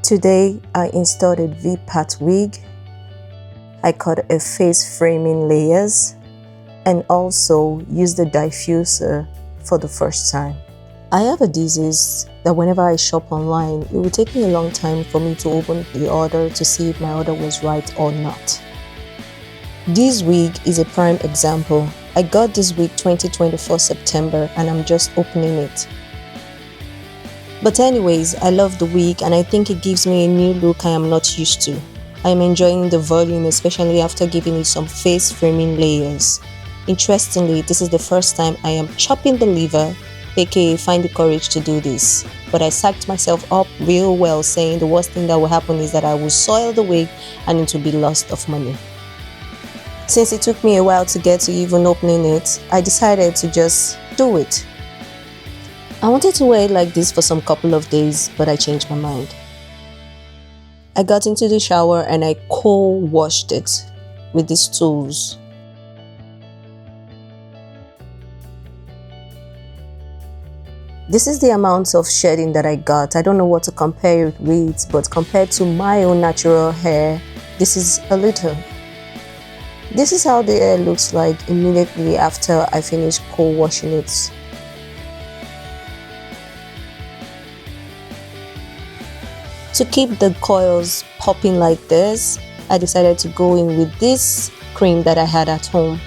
Today I installed a V-part wig. I cut a face framing layers and also used the diffuser for the first time. I have a disease that whenever I shop online, it will take me a long time for me to open the order to see if my order was right or not. This wig is a prime example. I got this wig 2024 September and I'm just opening it. But anyways, I love the wig and I think it gives me a new look I am not used to. I am enjoying the volume, especially after giving it some face framing layers. Interestingly, this is the first time I am chopping the lever, aka find the courage to do this. But I psyched myself up real well, saying the worst thing that will happen is that I will soil the wig and it will be lost of money. Since it took me a while to get to even opening it, I decided to just do it. I wanted to wear it like this for some couple of days, but I changed my mind. I got into the shower and I co-washed it with these tools. This is the amount of shedding that I got. I don't know what to compare it with, but compared to my own natural hair, this is a little. This is how the hair looks like immediately after I finish co-washing it. To keep the coils popping like this, I decided to go in with this cream that I had at home.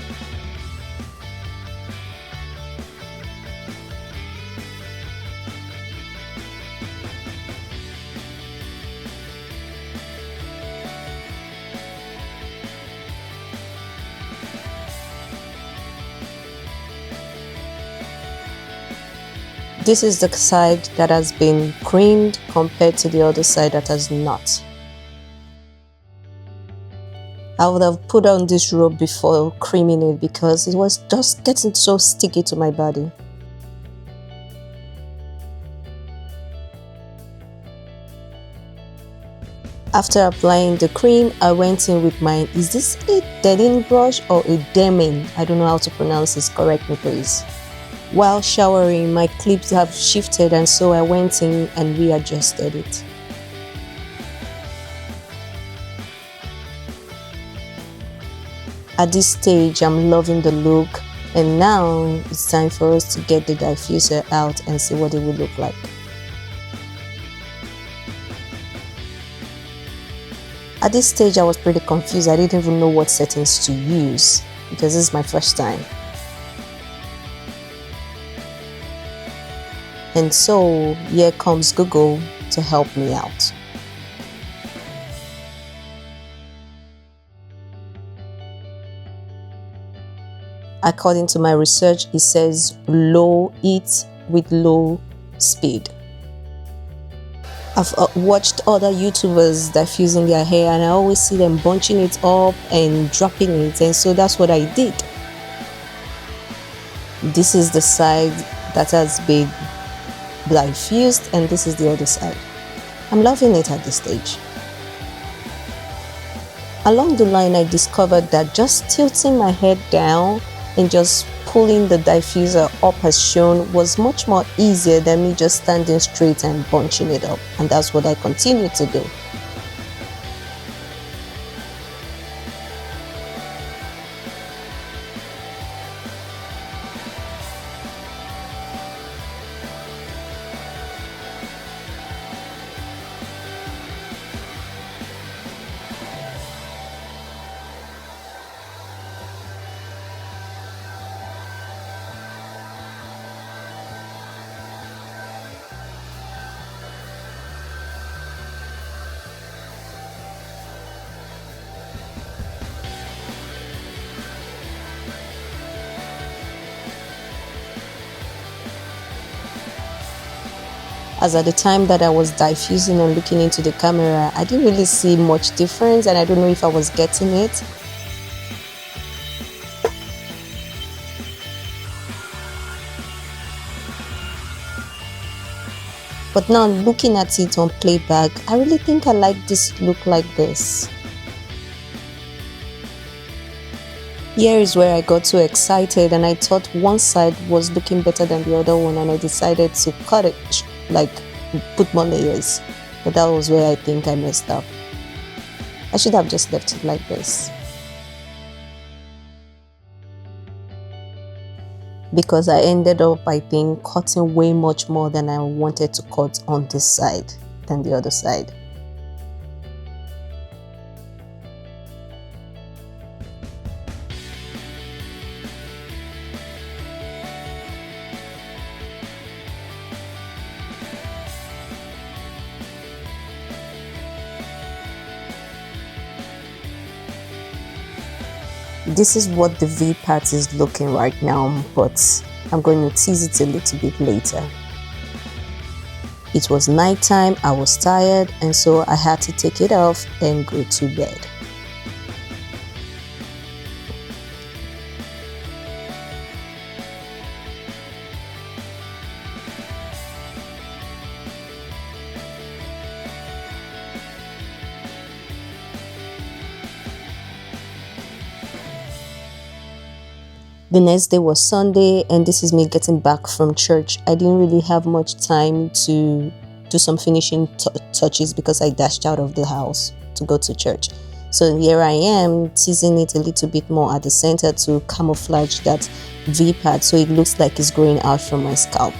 This is the side that has been creamed compared to the other side that has not. I would have put on this robe before creaming it because it was just getting so sticky to my body. After applying the cream, I went in with my, is this a denim brush or a demon? I don't know how to pronounce this, correct me please. While showering, my clips have shifted and so I went in and readjusted it. At this stage, I'm loving the look and now it's time for us to get the diffuser out and see what it will look like. At this stage, I was pretty confused. I didn't even know what settings to use because this is my first time. And so here comes Google to help me out. According to my research, it says low heat with low speed. I've watched other YouTubers diffusing their hair and I always see them bunching it up and dropping it, and so that's what I did. This is the side that has been diffused and this is the other side. I'm loving it at this stage. Along the line, I discovered that just tilting my head down and just pulling the diffuser up as shown was much more easier than me just standing straight and bunching it up, and that's what I continue to do. As at the time that I was diffusing and looking into the camera, I didn't really see much difference and I don't know if I was getting it. But now looking at it on playback, I really think I like this look like this. Here is where I got too excited and I thought one side was looking better than the other one and I decided to cut it, like put more layers. But that was where I think I messed up. I should have just left it like this. Because I ended up, I think, cutting way much more than I wanted to cut on this side than the other side. This is what the V part is looking right now, but I'm going to tease it a little bit later. It was nighttime, I was tired, and so I had to take it off and go to bed. The next day was Sunday, and this is me getting back from church. I didn't really have much time to do some finishing touches because I dashed out of the house to go to church. So here I am teasing it a little bit more at the center to camouflage that V part so it looks like it's growing out from my scalp.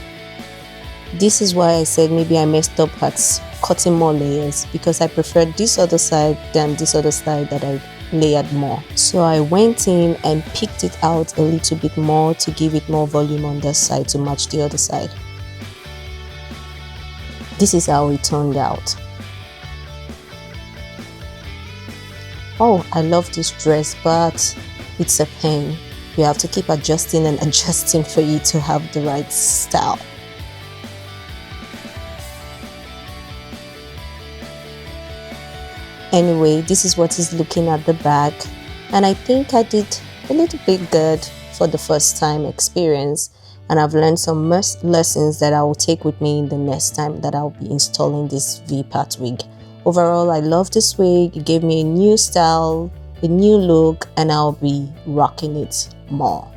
This is why I said maybe I messed up at cutting more layers, because I preferred this other side than this other side that I layered more. So I went in and picked it out a little bit more to give it more volume on this side to match the other side. This is how it turned out. Oh, I love this dress, but it's a pain. You have to keep adjusting and adjusting for you to have the right style. Anyway, this is what is looking at the back, and I think I did a little bit good for the first time experience, and I've learned some lessons that I will take with me in the next time that I'll be installing this V-part wig. Overall, I love this wig. It gave me a new style, a new look, and I'll be rocking it more.